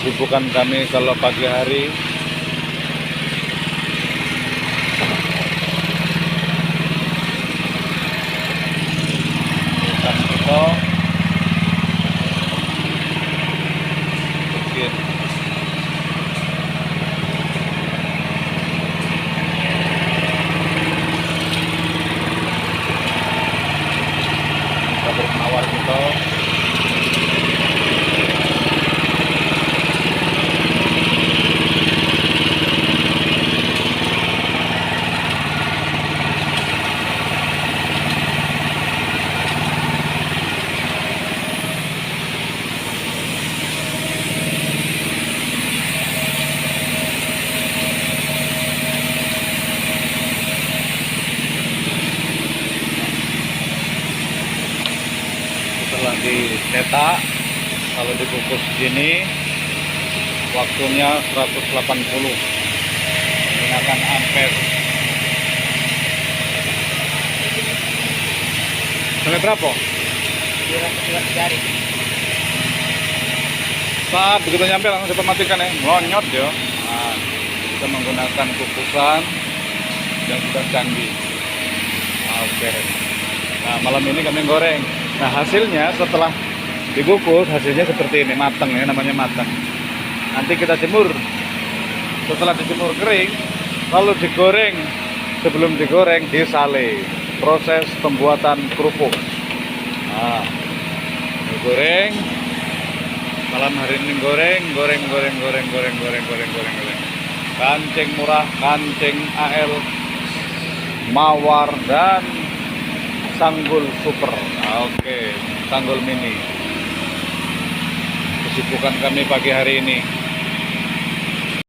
Kesibukan kami kalau pagi hari ikan kita bikin sabur penawar kita. Setelah dicetak, kalau dikukus gini waktunya 180 menggunakan ampere. Sampai berapa? 200 jari. Saat begitu nyampe langsung kita matikan ya, melonyot ya. Nah, kita menggunakan kukusan yang sudah canggih. Oke. Nah, malam ini kami goreng. Nah, hasilnya setelah dikukus hasilnya seperti ini, matang ya, namanya matang. Nanti kita jemur. Setelah dijemur kering, lalu digoreng. Sebelum digoreng disale. Proses pembuatan kerupuk. Nah, digoreng. Malam hari ini goreng. Kancing murah, kancing AL, mawar dan sanggul super. Oke, sanggul mini. Kesibukan kami pagi hari ini.